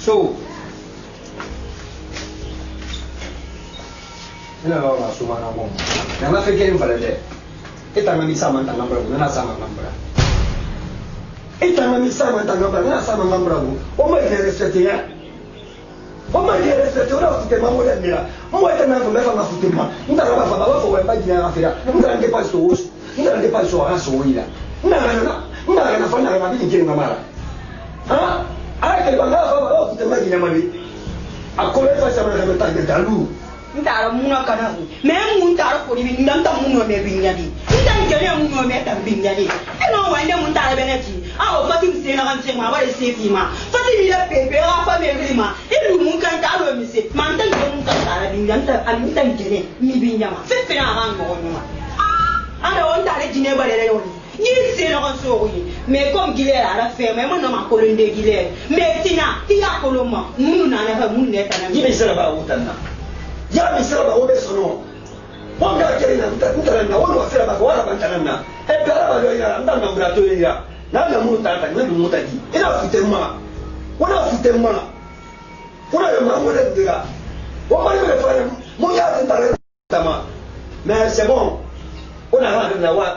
So, ina ba ma suma na mo. Na ma feke ni balade. Ita na mi sama tanga bra, na sama ngambra. Ita na mi sama tanga bra, na sama ngambra. O ma ile respecte ya. O ma ile respecte ora fute ma mo le mira. Mo ita na fa ma fute ma. Nda ba fa ba fo wa ba jina na fira. Nda nge pa so. Nda nge pa so ara so ila. Nda na fa na bi ngi ngamara. Ha? Ai ke banga fa ba fute ma jina ma bi. Akole fa sa ma ta ge dalu. Ntara muna kana me mun tara ko ni ndanta mun me binyadi ndan jere mun me ta binyadi eno wande mun tara beneti awo fati mse na kan sema ba se fi ma fati mi la pepe ra fa me grima ilu mun kan ta lo mi se man tan mun kan tara binyanta an tan jere mi binyama fe fe na ran mo nyuma ana on tara jine ba le yo ni se na kan so yi me comme gilera ara fe me mon ma ko lende gilera me tina ya ko lo ma mun na na fa mun ne ta na Ni sera ba utanna. Ya mi sera ba obe sono. Wanga kere na mtaranna wono afera ba wala bantanana. E gara ba lo ira ndanga mbrato ira. Na na mu tata na mu taji. Ina fitemma. Wala fitemma. Wala ya mamu de dira. Wo ma le fa mu ya tantare tama. Mais c'est bon. On a rendu na wa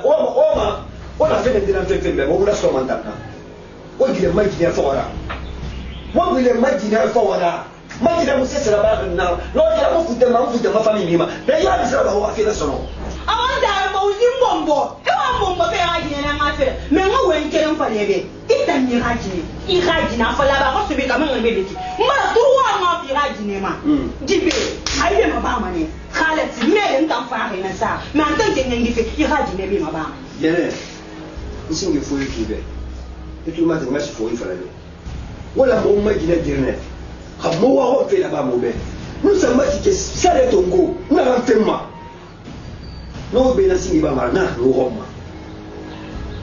on a fait des dinamiques mais on la somme tata. On dit le mec qui est fort là. Moi il est mec qui est fort là. Magina musse sera ba na lo ya mo futte ma famille ma be ya sera ba wa fela sono awanda ba uzi mbombo e wa mbombo be ha gine na ngafela me ngo wen kere mfalebe itani haji I haji na fala ba ko subi kama ngbe beti mara tuwa ma fi haji ne ma jibe aibe ma ba ma ne khalet me ntan fa na sa me antan je ngi fe I haji ne be ma ba yene isinge fo yibe e tu ma te ma si fo ifala be wala mo magina dirne mo wa ho fe la ba mo be nous sommes qui sale tongo na ran tema no be na singi ba ma na ro homa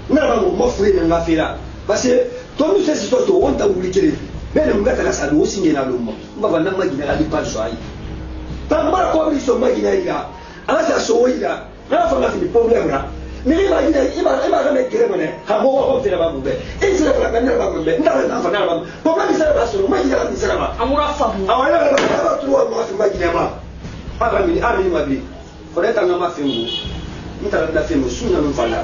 na ba mo fo na nga fela parce que to nous c'est to to on ta wuli kele be na ngata la sa do singi na lo mo ba ba na magina la di pa so ai ta ma ko bi so magina ila ala sa so ila na fa na fi problème là mais imagine iba ga me kere mane ha mo wa ho fe la ba mo be e sera para kana ba mo be na fa na ba problème sera ba so magina la sera ba amura famu awala la tu wa ma fi magina ma ara mi ma bi ko da tanga ma fengu ntara da fengu suna no fala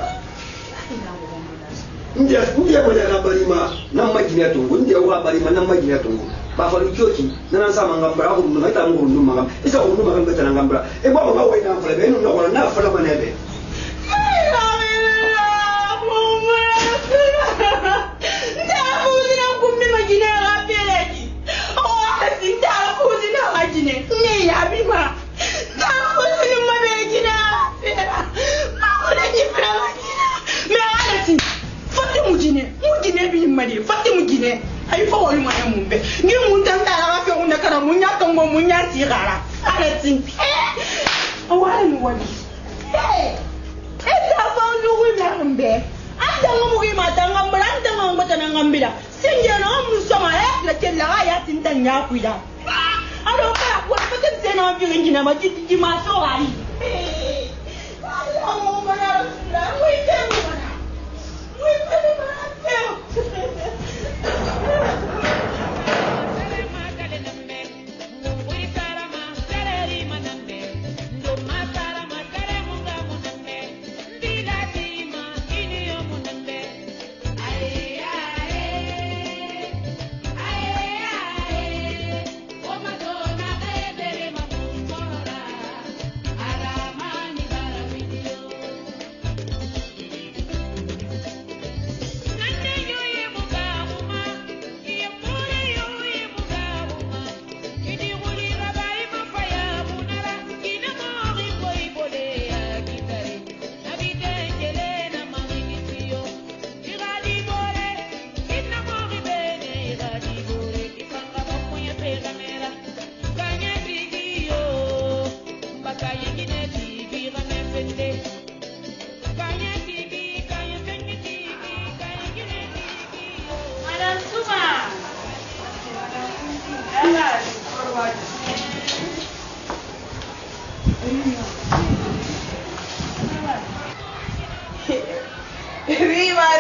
ndia mo ya bari ma na magina tungu ndia wa bari ma na magina tungu ba fa lukyoti na sa mangambra ko no ita mo no mangam isa ko no mangam betana ngambra e ba ma wa ina fala be no no na fala ma ne be Fati mujine ay fo wol mo mumbe ngi mun tan dara wa fe unna kana munya kan mo munya tirara ala tin wala no wali eta fa ndugu na mbe anda ngomu ki mata ngambala anda ngambata na ngambila sinja na mu sama la kella ya tin tan ya kuida ado ka ko pete tena bi ngina ma ti ma so ali Allah mo na la wi temu wi temu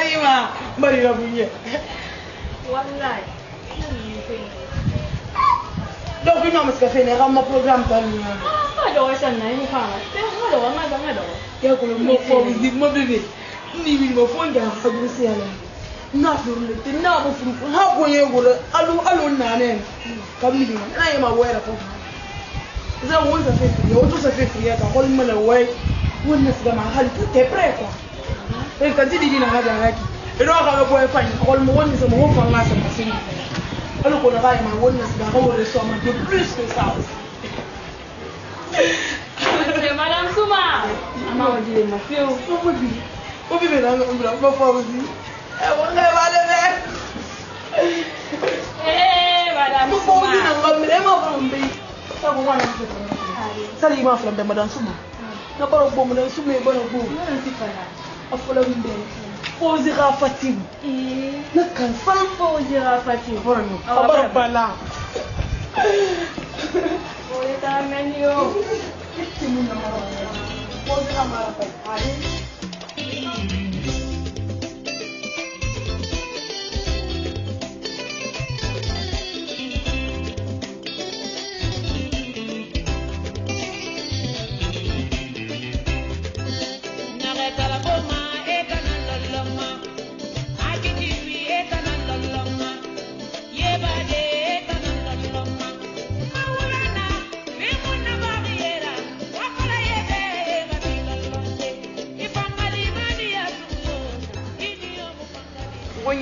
Rima, Maria punya. Wallahi. Donc non mais ce que fait les rames programme pas lui. Ah, do ça n'a ni pas. C'est ngado. Ya ko mo fo di mo bébé. Ni mi mo fo nda fa du si ala. Na fo le te na bo fu ha ko ye go alu na ne. Kam ni na ye ma wera ko. Ça on ça fait frier, auto ça fait frier ka ko me la way. Won na siga ma hal tout est prêt quoi. Et quand tu dis na ga ga ki. Et donc on va pouvoir faire ko mo won ça mo fa ma ça ma sin. Alors qu'on va y avoir de plus que ça aussi. C'est Madame Souma. Maman dit ma fille. Vous vivez dans le monde, ma foi aussi. On va le Eh, Madame Souma. Ça lui m'a fait Madame Souma. N'a pas le bon Madame Souma, bon au bout. Non, c'est pas là. Il faut le bien. Posera fatigue. Na kan fan Posera fatigue. Voilà. Abar bala. Olha tá menio. Este mundo mara. Posera mara pa.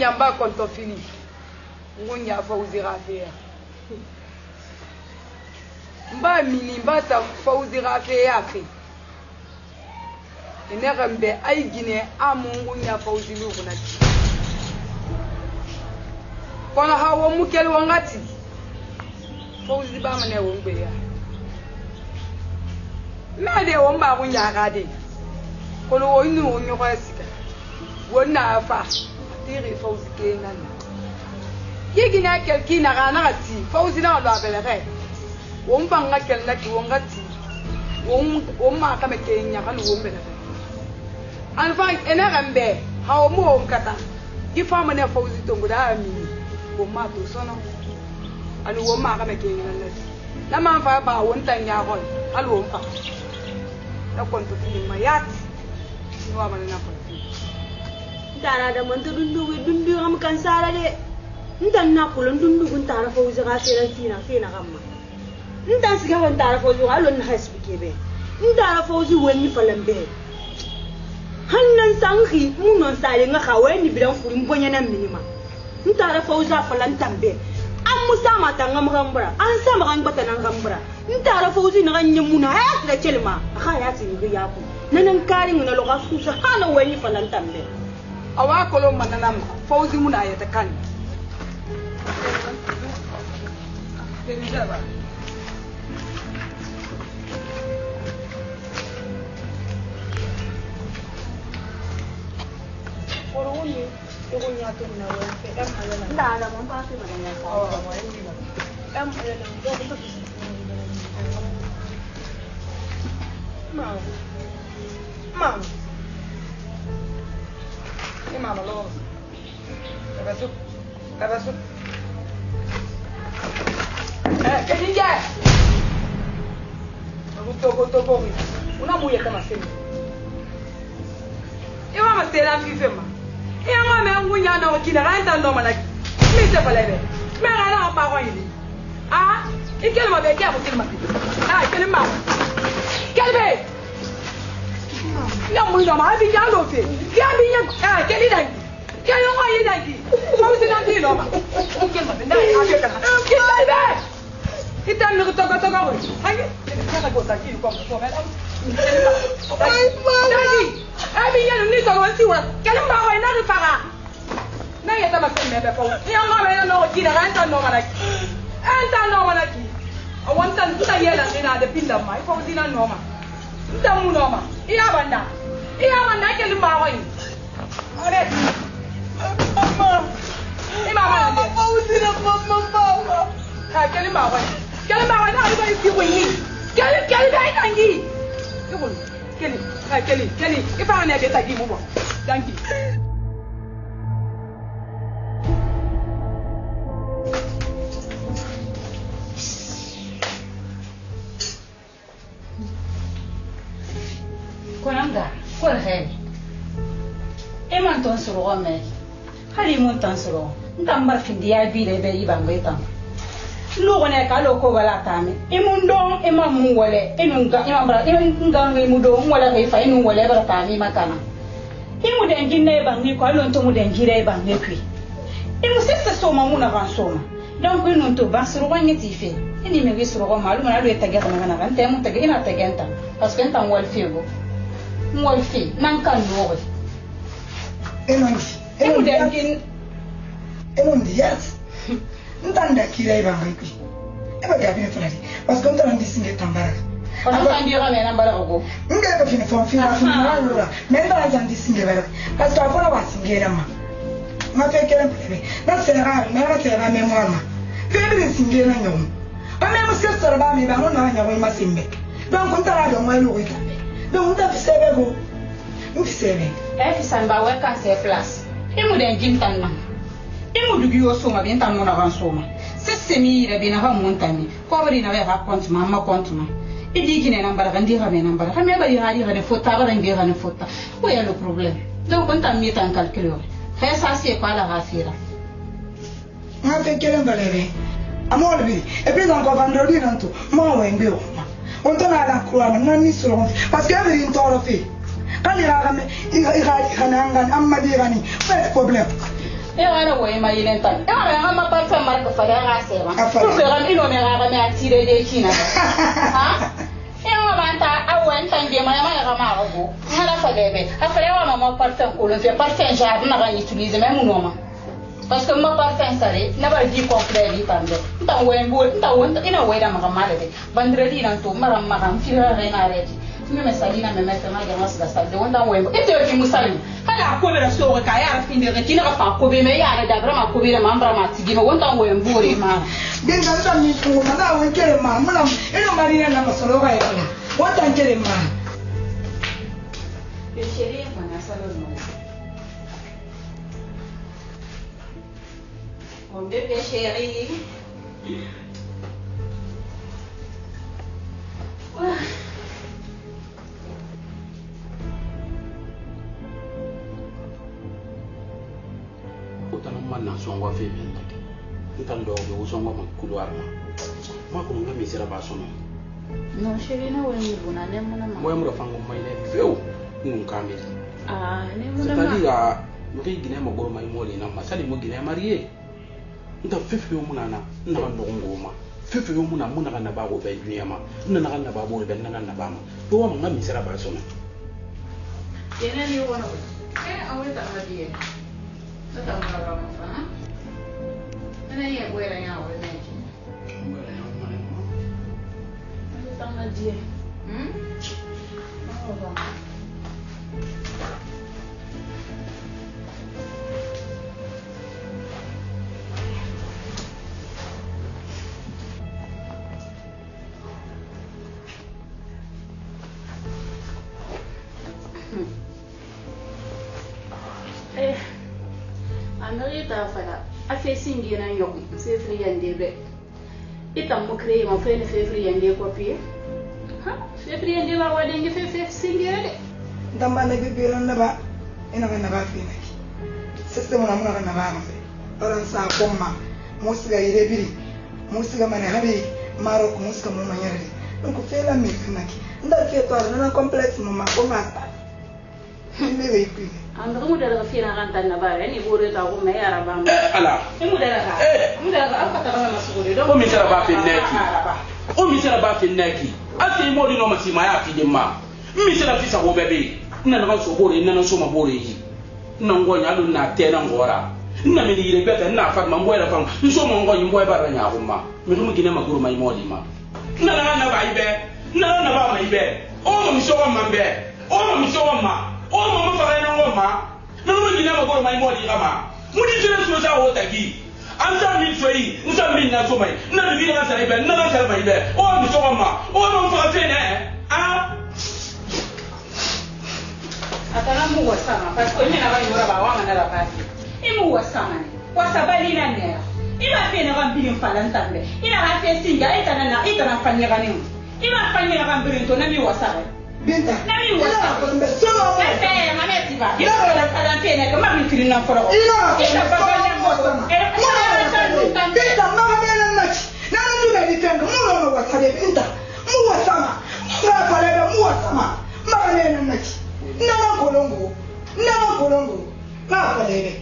Nyamba konto fini ngunya Fauzira faire mba mini mbata Fauzira faire afi enerambe ay gine amungu nya Fauzilu kunati kono hawo mukel wangati Fauzi ba mane wongbe ya mede womba kunya gade kono wonu wonyo kwasika wonna afa tiri Fauzi kenan yigina kelki na gana gati Fauzi na lo abelere won banga kelna ki won gati won ma kama kenya kan won belere an fa ena gambe ha mo won kata gi fama ne Fauzi to guda ami won ma to sono an won ma kama kenya na man fa ba won tan ya hol al won fa na konto fi mayat ni wa man na fa Tara da man dundu am kan sara de ndan na kulun dundu kun tara Fauzi ga fina gamma ndan siga kan tara Fauzi ga lon hasbi kebe ndara Fauzi wani falambe hannan sangi munon sare nga khaweni bidan furin bonya nan minima ntara Fauzi falan tambe an musa mata ngam gambra an sama kan bata nan gambra ntara Fauzi na ganye muna ha da kelma ha ya tin biya ku nanan karin na loga su sa hana wani falan tambe awa kolon mananam Fauzi muna ya takan Una mujer kama sema. Ewa masela mfifema. Ewa me ngunya na wakina ranta ndo mana. Mi se balebe. Me rana pa kwa hili. Ah, ikele mabeke ya mutima. Ah, ikele ma. Kelbe. Ya mu ndo ma bi ya lo fe. Ya bi ya ah, kele dai. Kele ngo yi dai. Mo se nan di lo ma. Ikele ma benda ya ke kana. Kelbe. Kita mi kutoka toka ko. Hangi. Kaka ko ta ki ko ko me. Ay, Daddy, abi ya ni to wanti wa. Kele mba wa na ri faga. Na ya ta ma se me be ko. Ya ngo me no ki na anta no mana ki. Anta no mana ki. I want to put a yellow in the pin of my phone in a norma. Don't norma. Iabanda. Iabanda can buy wine. Mama. Mama. I can buy wine. Can buy wine. Everybody see what you need. Kelly, I need. Come on. Kelly. If I never get a give over. Thank you. Konanga, kol hay. Eman ton suro me. Hari mon ton suro. Ntambar findia bi le be ibang betam. Lo ne ka lo ko wala tame. Emundo emamu wale. Enunga emambra enunga ngemudo wala be fa enu wale bara tame makana. Emu de ngine bang ni ko lo ntomu de ngire bang ne kwi. Emu sese so mamuna ban soma. Donc enu to basro wanyeti fe. Ini me wisro ko malu na lo etaga na kan temu tege ina tegenta. Parce que ntan wal fiego. Moi fi nan kan lori enondi yes ntanda kira iba ngi eba gabi fulani parce que ntanda ndisinge tambara on kan dira me nan bala ko nge ko fini fon fini fini mais ntanda jandi singe bala parce que afona wasingera ma fe kera plebe na sera me moi ma fe singera nyom ba me muske sora ba me ba no na nyawo ma simbe donc ntanda do mo lo ita donc on a fait go on fait samba wa kan se place emu den jintan na emu dugi o soma bin tan mona ban soma sesemi ira bina ha montani ko bari na wa compte ma compte ma idi kine nan bara gandi ha me nan bara ha me bari hari ha ne fota bara ngi ha ne fota o ya le problème donc on t'a mis en calcul fait ça c'est pas la rafira on fait quel valeur amol bi et puis encore vendredi non tout moi ouais ngbe on t'en a la croix non ni sur parce que avait une toro fait quand il a ramé il a amadi gani pas de problème et on a ouais ma yelenta et on a ma parfum marque fa ya rasera pour faire un ino me ramé à tirer des china hein et on va ta awen tangue ma ma go hala fa bébé après on a ma parfum ko le fait parfum genre na va utiliser même non parce que ma parfum salé na ba di complet di pande nta wembo nta wonta ina weda maka malade vendredi nan to maram makam fira rena redi me mesalina me meta ma ga mas da salde wonta wembo ite ki musali kada ko be so ka ya finde ga kina ka fa ko be me ya da brama ko be ma mbra ma tigino wonta wembo re ma den ga ta mi ko ma na won kere ma muna ina marina na masolo ga ya wonta kere ma be chérie ma salo no mon bébé chéri. Autant maintenant son wa fait bien tati. Autant do be son wa couloir ma ko ngam misira ba sono. Non chéri na woni buna ne mona ma. Moy mu da fango may ne feu ngum kamil. Ah ne mona ma. C'est-à-dire ngi gine ma goro may moli na ma sali mo gine marié. Nta fefe yo muna na na ndo ngoma fefe yo muna na ba go be dunia ma na na ba bo be na ba ma to wa ngam misira ba so na yena ni wona awre ta hadiye ta ma ra ma fa na ye buera ya awre ne buera ya ma ne ta hadiye ta fala a fe singi na yo fe free yande be itam mo créer mo fe free yande copier ha fe free yande wa wade ngi fe singi de ndamba na bibira na ba ina na ba fi na ki system na muna na ba ma fe oran sa komma musiga ire biri musiga mane habi maro musiga mo manyare donc fe la mi na ki nda fe to na complexe mo ma ko masta ni le pi ando mo dara fi na kan tan na ba ni bore ta ko me yara ba ala mo dara alfa ta ba masukuri do o mi sera ba fi neki o mi sera ba fi neki ati mo di no masima ya fi de ma mi sera fi sa go bebe na na so bore na so ma bore yi na ngonya lu na te na ngora na mi yire beta na fa ma mboya fa so mo ngonya mboya ba nya ko ma mi dum gine ma guru mai modi ma na ba ibe na ba mai be o mo mi so ma be o mo mi so ma o mo fa na ngoma na mo gine ma guru mai modi kama mu di jira so sa o taki anta mi trei nsa mi na so mai na bi na sa ibe na sa mai be o mi so ma o mo fa fe ne a atana mu wasama parce que nyina ba yora ba wa ngana la pasi imu wasama ne wasabali na ne iba fe na gambiri falan tambe ina ha fe singa itana fanyira ne iba fanyira gambiri to na mi wasara binta na mi wasara ko mbe solo mo fe ma me tiba ina la falan fe ne ko ma mi kirina foro ina ba ba ne wasama binta ma ha ne na chi na ndu na difenga mu no wasare binta mu wasama na pale mu wasama ma ne na chi nana kolongo na kalele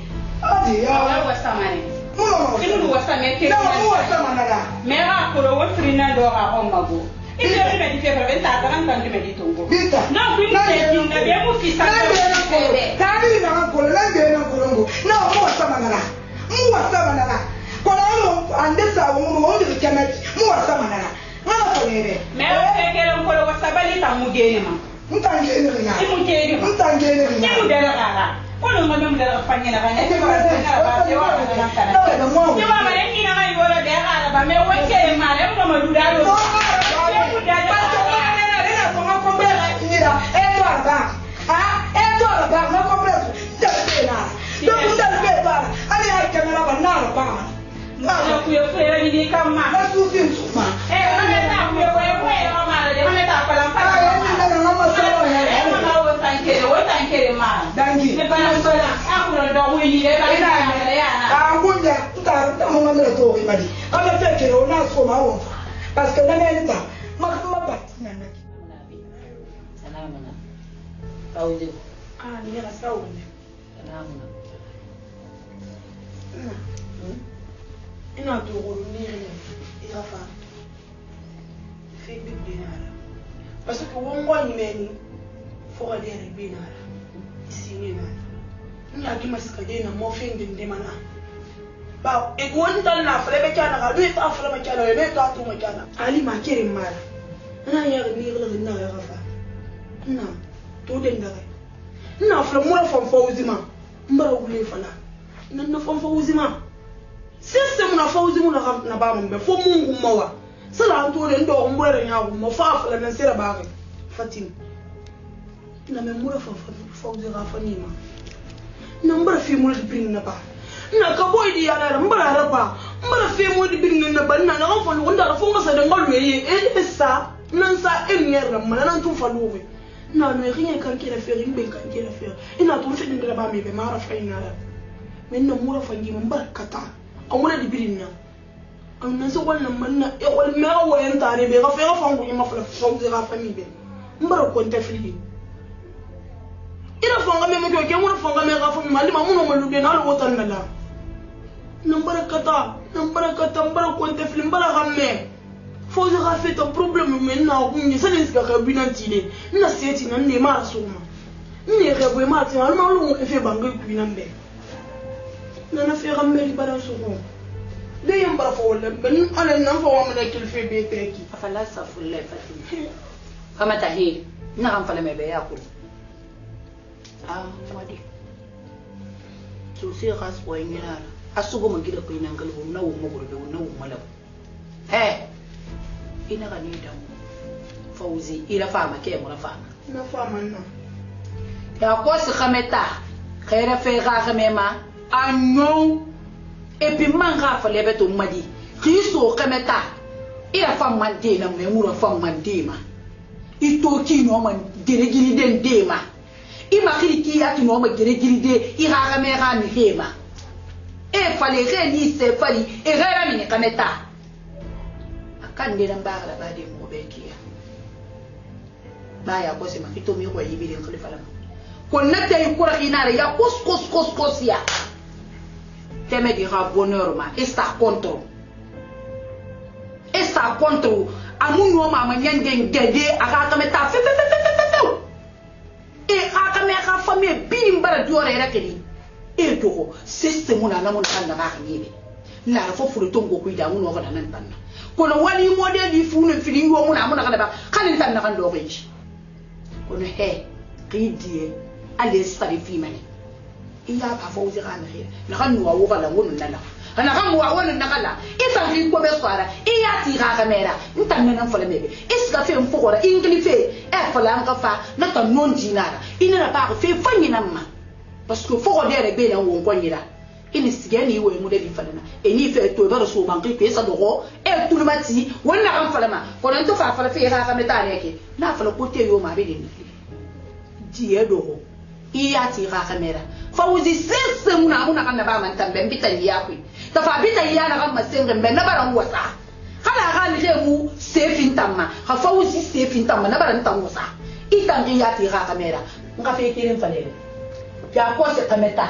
adi ya wa wasamane muno imu wasame ke na mu wasama nala mera kolo wo frina do ga onmago ibe ibe di fe ba ta kan kan di meditongo bita na ku ni te na be mu fisa na tadi na kolongo na mu wasama nala kolongo andesa wo mo ndi kemet mu wasama nala na kalele mera ke ke kolo wasabali ta mu gene ma mutangene nya imu dara kala kono ngame mudara fanyena kana ese ba se wa kana kana se wa mare ni na ngai bola de kala ba me wache mare mo madudaro mu dara ina ko ko be ira eto aba na ko be tena do kunda be ba ani ha kamera ba na ba na ku yo fere ni kama na su tin suma ma ta ku yo ko ma de ma ta pala pala tankere ma dangi ne bana bana akura do wini le ba ina ya na angunja ta mo ngamela to imadi ama tekere ona so ma won parce que na neta ma bat na na salamuna pauzi ni la sauni salamuna ina to go ni ina fa fi bi dinara parce que won ngoni meni fo ga dere binara sini na ina ki masika de na mo fin din de mana ba e gon tan na fele be kana ga du ta fele ma kana be ta tu ma kana ali ma kirin mara ina ya ni gele na ya fa ina to den da ina fele mo fa fawzi ma mbara gule fala nan na fa fawzi ma system na fawzi mu na ba mo be fo mungu mawa sala to den do mbere nya go mo fa fele na sira ba fatim na me mura fa fawzi ga fanima na mbara fi mu di bin na ba na ka boy di yana mbara raba mbara fi mu di bin na ba na na fa lu nda fo ngasa de ngalu ye e sa nan sa emyer na mana nan tu fa lu we na me rien kan ki la faire une ben kan ki la faire ina tu fi din da ba me be mara fa ina la men na mura fa ngi mbara kata amuna di bin na an nan so wannan manna e wal me wa yan tare be ga fa fa ngu ma fa fawzi ga fami be mbara ko nta fili ina fonga me mo ke mo fonga me ga fo mali ma muno mo lude na lo tan la nambara kata mbara ko nta fili mbara gamme fo ga fait un problème mais na ko ni salen ska ka binantile na seti na ne mara soma ni rebo ma ti al ma lo fe bangay ku binambe na fe gamme ri bara so ko de yam bara fo wala ben ala nan fo wa mo na kil fe be teki afala safulle fatim kama tahi na kan fala me be yakul wadi so si gas ko ngina asugo man gida ko ina ngal ho nawo mo gurbe nawo malab ina ga ni da fawzi ila fama ke mo fama na fama na ya ko si khameta khaira fe ga khamema anyo et puis manga fallait beto madi Christo kameta ila fam mande na me mura fam mande ma ito ki no man geregiri den dema ima kiriki ya ki no ma geregiri de ira ga me ga mi hema e fallait reni se fali e rera mi kameta akande na mbara ba de mo bekia baya ko se ma ito mi ko yibi den khalifa la ko natta yi kura inare ya kos ya teme dira bonheur ma está contre amu no ma nyande ngede aka kameta fe e aka me aka fami bi mbara diore rakeli e to system na na mon kan na ba ngebe la fo furu to ngo kuida mu no kana nan tanna kono wali model di fu no fili yo mu na mu na kana ba kan tan na kan do reji kono he ridie ale sarifi mane iya ba fo uzi kana he na kan no wa la wonu nana ana kan wa wonu nakala isa ri ko be swara iya ti ga kamera ntan nan fo le mebe iska fe mfo gora ingli fe e fo la nka fa na tan non dinara ina na ba fe fanyi na ma parce que fo godere be na wo ko nyira ini sigeni wo mu de bi falana e ni fe to ba so banki pe sa dogo e tulmati wonna kan falama ko nan to fa fala fe ga kameta ne ke na fala ko te yo ma be ni die dogo iya ti ga kamera fa uzi sese muna kan na ba man tambe mbita ya ku ta fa bita ya na kan masenge mbe na bara wasa kala ga ni mu sefin tamma ha fa uzi sefin tamma na bara ntan wasa itangi ya ti ga kamera nga fe kirin falele ya ko se kameta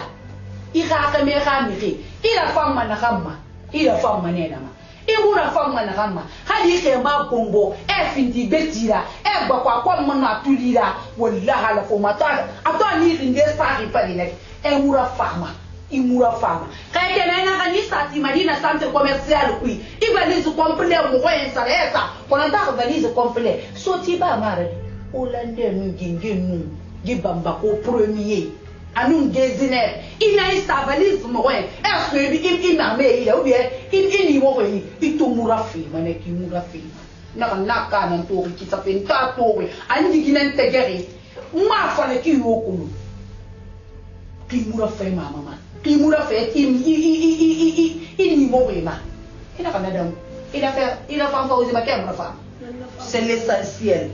ika kamera mi ila famma na kamma ila famma ne na ma ingura famma na kamma hadi ke ma bombo e findi betira e gba kwa mo na tulira wallahi la fo mata atani rinde sa ri paline e mura fama imura fama kay ke na nga ni stati Madina centre commercial kui ibalizu complet mo ko ensaresa kona ta ibalizu complet so ti ba mare olande nu gingenu gibamba ko premier anun désiner ina istabilise mo ko est-ce que bi ina me ila ou bien ini mo ko ito mura fima ne ki mura fima na kana to ki sa penta to andi ginen tegeri ma fa ne ki yokulu ki mura fima mama ki mura fe ini mo ma ina kana dam ina fa uzi ma kemra fa c'est l'essentiel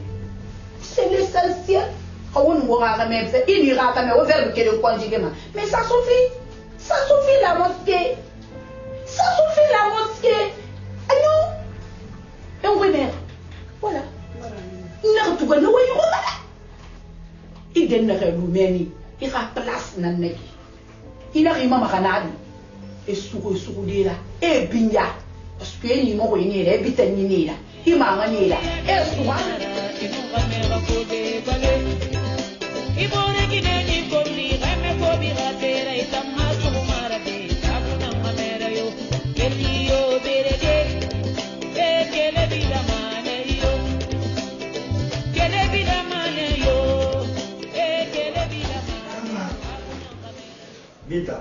on voit la même fait, il ira quand même au verbe qu'elle conjugue. Mais ça suffit la mosquée. Aïe, et on remet. Voilà. Non, tu vois, nous voyons là. Il donne le Roumanie, il a place dans le il arrive à Maranadi, et Souroudira, et Binya, parce qu'il m'a ruiné, et Bitanina, il m'a ramené là, et souvent. Ibone kineni komni reme ko biratera itamma sumarate tabuna mamera yo ketiyo berede kele bidamane yo kele bidamane bita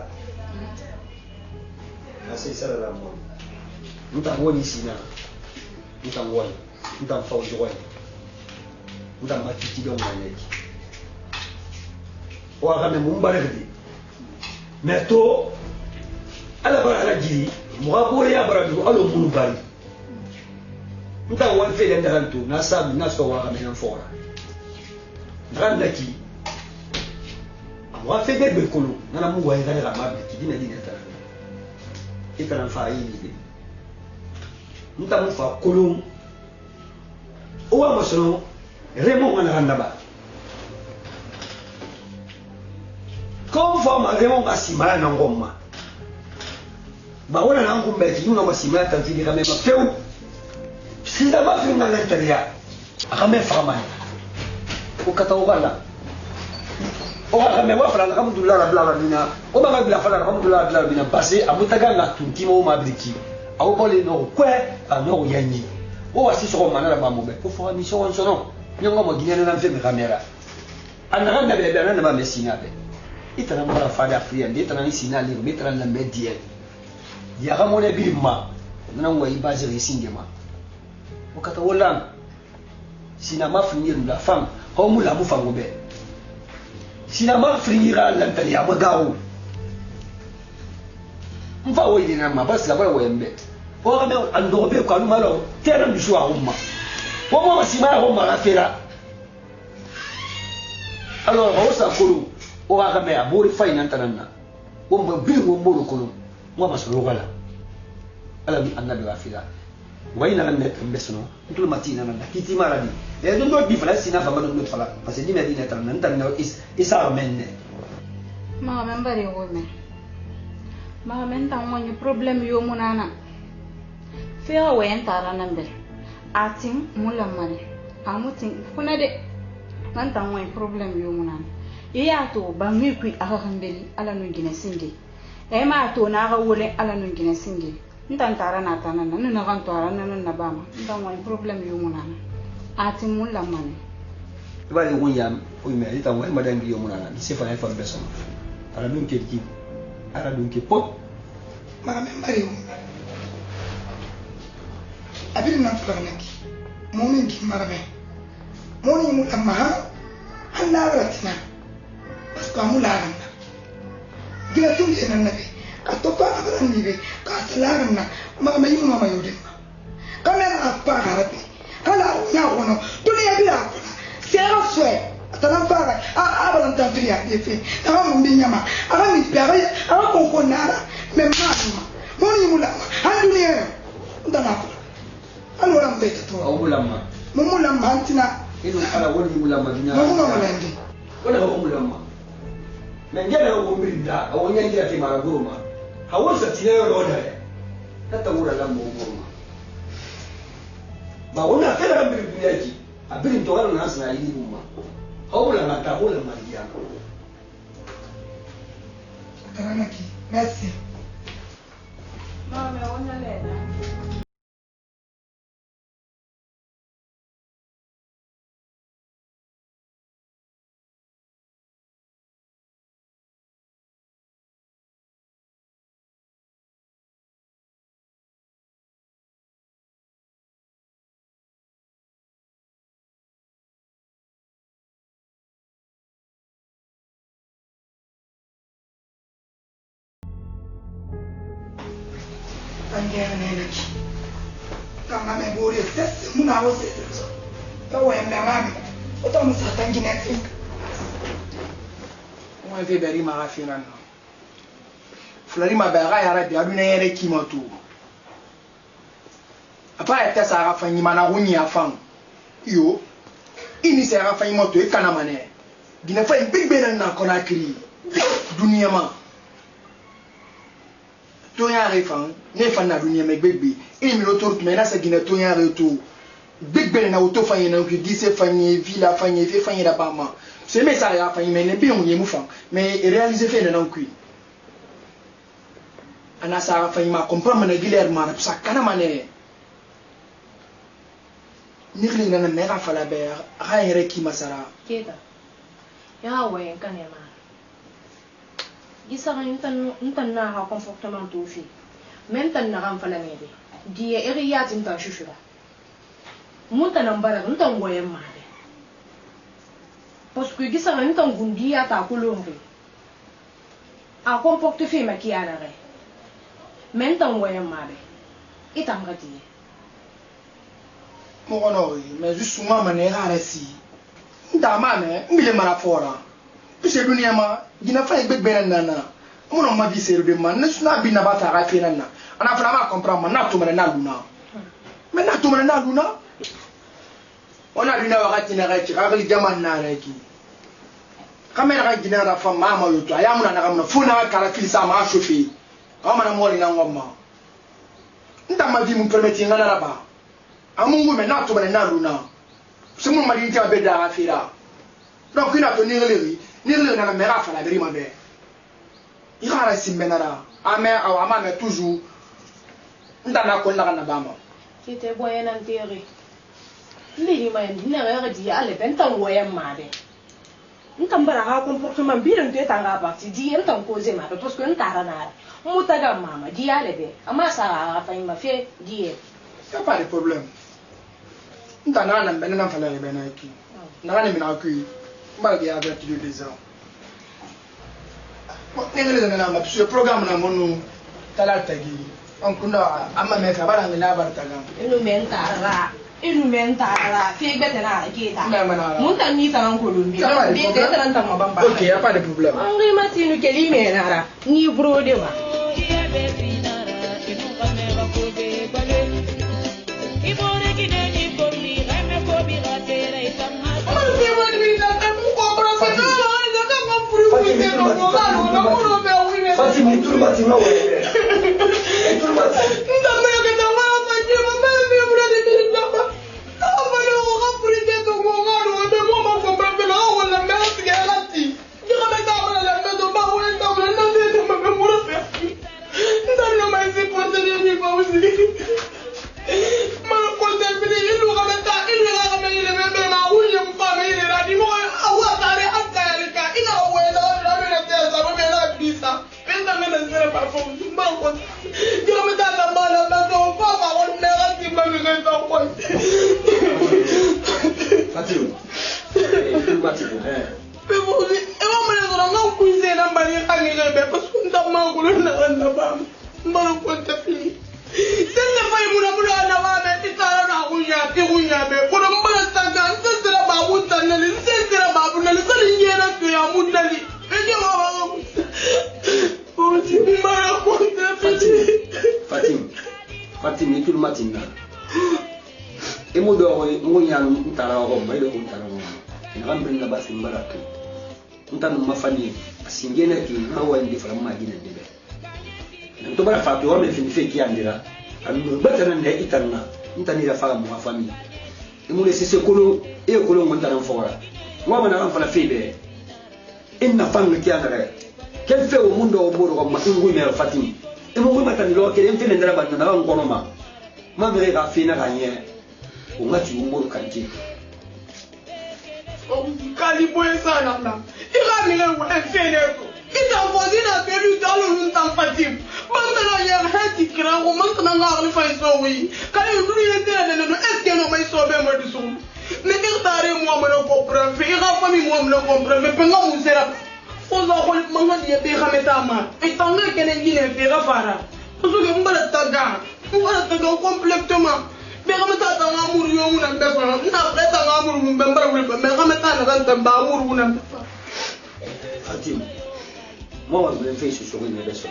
asai sara la mo uta woni sina uta woni uta fawjo woni uta matiti do maneki wa kame mumbaradi meto ala bara jiri muhabore ya bara du alo munu bari nta wan fele ndarantu na sabu na so wa kame nan fora ndaki wa fede be kolo na mu wa ngale la mabe kidina dina ta itana fa yi ni nta mu fa kolo o wa masono remo ngana randaba comme forme vraiment massima na ngoma ba wala na ngombe yuna massima tanzini kama mapeu sinda mafi na l'intérieur akame fama ukata ubala o akame wa fala alhamdulillah rabbil alamin o ba ngabila fala alhamdulillah rabbil alamin passé abutaga na tunki mo mabriki awo bole no kwe ano yanyi o wasi so mana la bamobe ko fo mission on sono nyongo mo ginene na mfeme kamera ananga bele bele na ba mesina be itana mara fada afriya itana ni sinali itana na media ya gamone bilma nana ngwa ibaje risingema wakata wala sina mafinir la femme comme la mu fangobe sina mafinira la tali abagawo mfa wo yina ma basi la bala wembe o ga me ando be ko anu malo tena du swa umma wo mo masima ho ma afira alors o sa kulu o ga me aburi faina tanana wo mo bi wo mo kulu mo ma so gala ala annabi afira wayna lan nek besno ntul matina nan kiti maradi e do do difference na fa ma do fala parce que ni medina tan nan tan isa menne ma membari wo me ma men tan woni problem yo munana fe o wen tara nan be atin mulam mare amutin kuna de nan tan woni problem yo munana iya to ba mi ku aka kambeli ala no gina sinde e ma to na ga wole ala no gina sinde ntan tara na tanan nan na kan tara nan na bama ntan woni problem yo munana atin mulam mane ba ni wonyam o me ita woni madangi yo munana se fa fa beso ala dun ke ki ala dun ke pot mara membari abiri nan fara naki momin ki marabe moni mu amma hanna ratina parce que amula ranna gila tun je nan nabe ka to pa abran ni be ka talaran na mara mai mu ma yode kamera apa harapi kala nya wono dunia bila kula sera swe atalan fara abalan tan fria yefe ama mu binyama ama mi pere ama ko nara memma moni mu la han dunia ndana ko alo ram beta to o mulamma mu mulamma antina ido ala woni mulamma dunya mu mulandi wala ko mulamma men gele ko mbinda o nyangira ti mara goma hawasa tineyo roda hata ura la goma ba wona kala mbiri dunyaji abiri ntogala na asna ili buma hawla na tahula maria Taranaki merci mama wona lena angena nenaki kama me bori test muna wose so to wembe mami oto musata ngine think on ve beri ma rafina no flori ma bera ya rabi aduna yere kimoto apa eta sa rafa nyima na hunyi afan yo ini sa rafa nyimoto e kana mane dina fa big ben na kona kiri dunia ma to ya refan ne fa na dunia me gbegbe ini mi rotor me na sa gina to ya reto big ben na auto fa yena ki dise fa nyi villa fa nyi fe fa nyi da ba ma se me sa ya fa nyi me ne bi on yemu fa mais réaliser fait na nkui ana sa fa nyi ma comprendre na giler ma na sa kana mane nikli na me ra fa la ber ra yere ki masara keda ya wayen kan ya ma gisa ntan na ha comportement to fi men tan na ran fala mede die eri tin tan shushura munta nan bara ntan goyen ma de parce que gisa ntan gundi ya ta kulombe a comporte fi ma ki ana re men tan goyen ma de itam gati mo kono mais juste moi mané ra si nda ma me ngile mara fora pise dunia ma gina fa egbe benen nana mono ma bi seru de man na bi na ba ta ra fi nana ana fra ma comprendre ma na to mena na luna mais na to mena na luna ona bina wakati na gachi kagali jaman na reki kamera ga gina ra fa mama yo to aya muna na kamna funa kala fili sa ma shofi ama na moli na ngoma nda ma bi mu permetti ngana ra ba amungu me na to mena na luna simu ma di ta be da afira donc ina to ni na mera fa la beri ma be ira simbenara ama me toujours nda na ko na ba ma kite boyen an teri lili ma ndina ga di ale bentan woyen ma de ntan bara ha comportement biran te tanga parti di ntan ko ze ma parce que ntara na mutaga mama di ale be ama sa fa ma fe di y a pas de problème nta na ben na fa la be na ki na ne mi na ku ba ga ya gratitude des ans ne ngale na ma sur programme na monu talatagi on kunda amma me ka bara ngina bartaga inu mentara fi betena kita me manara mun tan ni tan kolumbi be te tan tan ma bamba OK y a pas de problème on ri matinu keli menara ni brode ma Fatimi tout le matin là ouais. Et tout le matin. Fatimi tout le matin là. Et moi dehors, moi y a un tararo, mais le tararo. Il ramène une base de baraka. On t'a ma famille, singena qui n'a pas une différence magine de bébé. On t'a fait toi mais fait qui andira. On va te rendre itana. On t'a dit la femme ma famille. Et moi laisser ce colo et au colo on t'a renforcé. Moi on a renforcé la fille. Il n'a pas le qui andra. Quel fait au monde au bord comme un mère Fatimi. Et moi je m'attendais là qu'elle fait une draba dans un conoma. Ma mère a fait na gagner. On a tué un mot kanti. Kali boye sana na. Ira mi le wa efeneto. Ita vozi na pelu dalo nta Fatim. Bangala ya hati kira ko man kana ngar ni fa so wi. Kali ndu ni tele ne no eske no mai so be mo di so. Ne irtare mo mo no comprendre. Ira fami mo mo no comprendre. Pe nga mu sera. Oza ko manga di be khameta ma. Itanga kene ngine pe ga fara. Ozo ke mbala taga. Mbala taga complètement. Mais comme ça, dans l'amour, il y a un peu de temps. Après, dans l'amour, il y a un peu de temps. Mais comme ça, dans l'amour, il y a un peu de temps. Fatim, moi, je vais faire ce soir une leçon.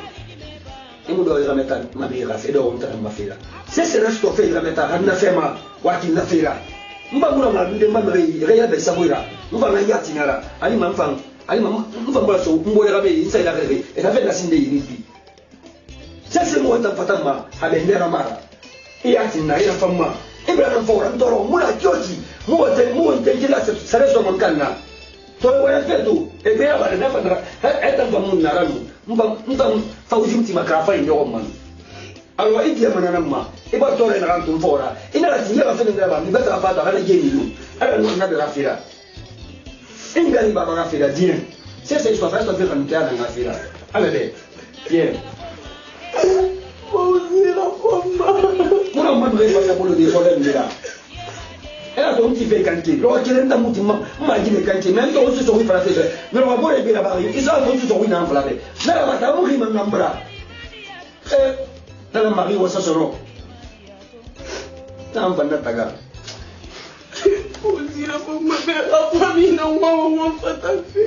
Et moi, je vais mettre ma vie à faire, on va faire. C'est ce que je vais faire, je vais mettre ma femme, je vais faire. Je vais me réveiller, je vais me je vais me yatinara. Ali m'enfant, ali maman, je vais me faire, je vais me réveiller, je vais me réveiller. Et je vais me faire. C'est ce que je vais faire, je vais me faire. Et à ce moment-là, il y a une femme. Et bien, il faut un taureau. Moi, la tiotie. Moi, je là, ça reste mon canna. Toi, on a fait tout. Et bien, il y a une femme. Elle est un peu mon naran. Nous avons fait aussi un petit macrafa in Europe. Alors, il y a un homme. Et bien, toi, il y a un taureau. Il y a une femme. Il y a une femme. Il y a une femme. Il y a une femme. Il y a une femme. Il y a une femme. Il y a une femme. C'est ce que je vais faire. Je vais faire un théâtre dans la fille. Allez, bien. Muna mmadụ ga-efe bụrụ dị fọdụ ndị a ela to mti fe kanti lo kire nda muti ma gine kanti men to usu so wi fara fe mais on va boire bien là-bas isa to usu so wi na fara be na la ta mu rima ngambra na la mari wasa soro na mfanda taga uzira kwa mbe kwa mimi na mama mfata fe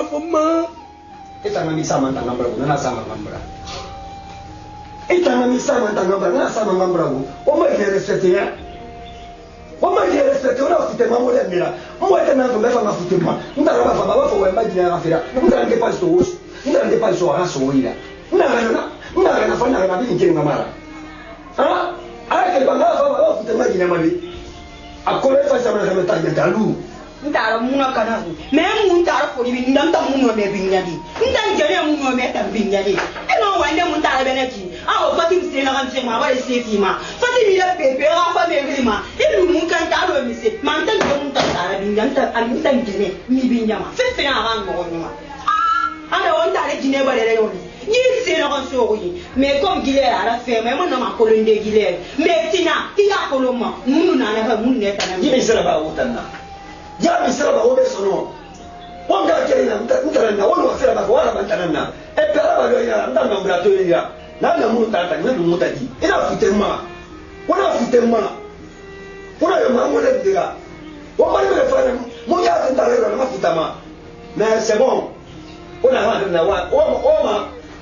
fama. Ita ngami sama tangambra ko na sama ngambra. Ita ngami sama tangambra na sama ngambra ko. O ma ke respecte ya. O ma ke respecte ona fute ma mo le mira. Mo ete na ngomba fa fute ma. Ndara ba fa ba fa wa ma dina ga fira. Ndara ke pas to us. Ndara ke pas so ha so ira. Ndara na fa na na bi ngira mara. Ah? Ai ke ba na fa ba fute ma dina ma bi. Akole fa sama na ta dalu. Ndara muna kana me mun tara ko ni ndam ta mun no me binyadi ndan jere mun no me ta binyadi e no wande mun tara beneki a o fati mse na kan ma ba se fi ma fati mi la pepe a fa me bi ma e lu mun kan ta do mi se man tan ko mun ta tara binyanta an tan jene mi binyama fe fe na ran mo ni ma ana on tara jine ba le yo ni se na kan so ko ni me comme gile ara fe me mon no ma ko lende gile me tina ina ko lo ma mun na na fa mun ne ta na Ni sera ba utanna. Ya misera ba obe sono. Wanga kerina mtarana wono afera ba wala bantanana. E pera ba yoya ndanga mbrato ya. Nanga mu tata ndu mutaji. Ina futema. Wala futema. Wala yo mamu le dira. Wo mari me fana mo ya tantare ro ma futama. Mais c'est bon. On a rendu na wa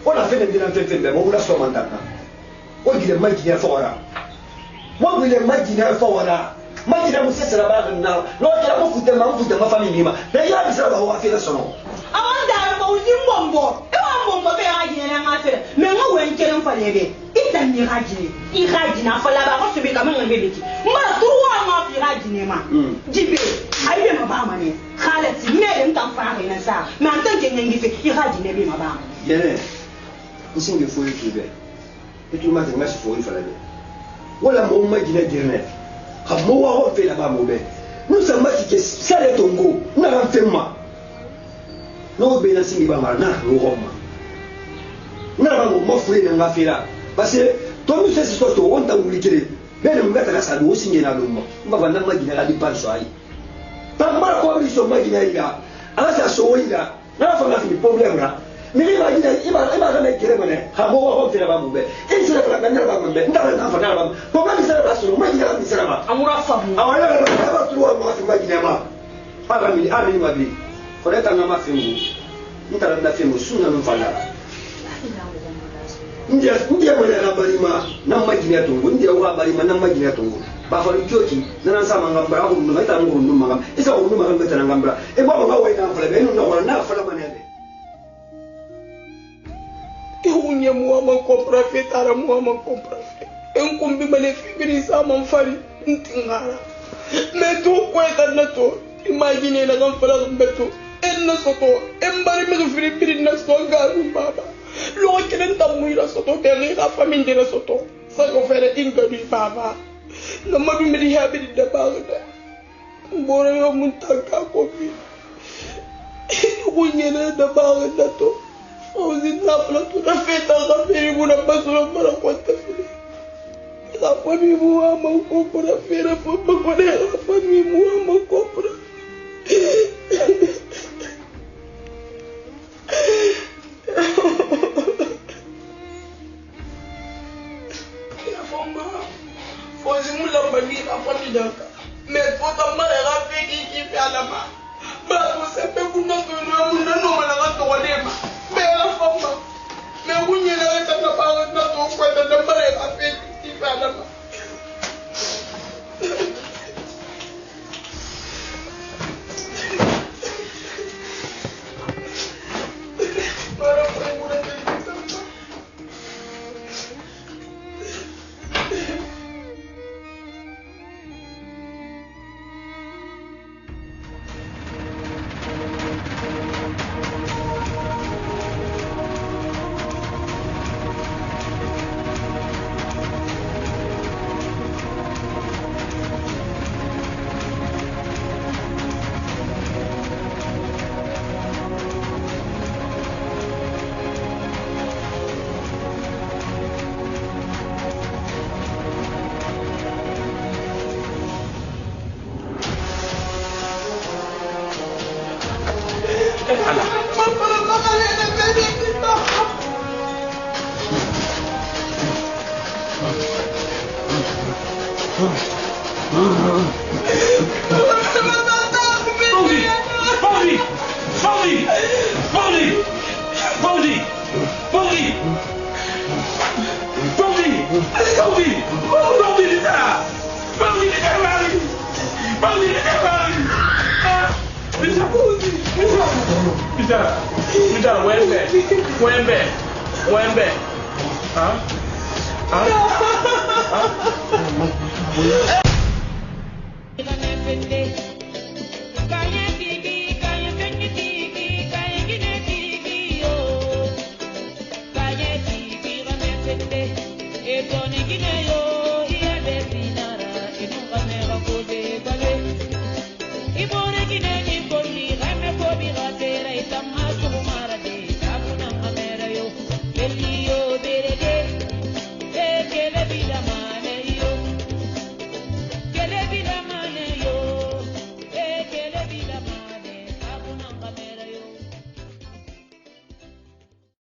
on a fait des dinantes mo la so mantana. O gile majina fora. Mo gile majina fora. Majina musesera ba na no kila mo futema famille ma na ya bisara ba wa fela sono awanda ba uzi mbombo e wa mbombo be rajine na ngafela me ngo wenkele mfalebe itani rajine na fala ba ko subi ka menga bebeki mara tuwa ma fi rajine ma jibe aibe ma ba ma ne khalati me dem tan fa na sa me antan ke ngi fi rajine be ma ba yene isinge fo yibe e tu ma te ma fo yi falabe wala mo majina dirne mo wa ho fe la ba mo be nous sommes qui ça le tongo na ran fe ma no be na singi ba ma na ro roma na ba mo fure na ngafira parce que to nous c'est ce to on ta ngulikire be ne ngata sa do singi na do mo ba na magina la di par so ai ta mara ko bi so magina ida ala sa so ida na fa na fi problème ra mais imagine ima na kire mane ha mo wa ho fe la ba mo be e se la na ba mo be ndara na fa na ba ko ba ni se la so magina ni se la ba amura famu awala ba tuwa mo fi magina ma para mi ami ma bi ko le tanga ma fi mu ntara na fi mu sunna no fala ndiye mo na barima na magina to ndiye wa barima na magina to ba fa lukyoki na sa mangambara ko no meta nguru no mangam isa ko no mangam meta ngambara e ba ba wa ina fala be no na fala manene Unye muama compra fe tara muama compra fe enkumbi male fibiri sa man fari ntingara meto kweta na to imagine na gam fala meto en na soto embari me fibiri na so garu baba lo kelen tamuira soto be ga famille na soto sa ko fere inga bi baba na madu me di habidi da baga boro yo muntaka ko bi unye na da baga da to Ozi na plato na feta ga feri muna basura para kwanta feri. La fami mua ma ko para fera pa ko ne la fami mua ma ko para. Ya fama. Fozi mula bani la fami daka. Me fota mara ga feki ki fi alama. Ba ko se pe kuna to no muna no mala ga to wadema. Bela fama, me unye na ta na ba na to kwenda na mare afi ti bana ma. Peter, Wembe. Huh? Huh?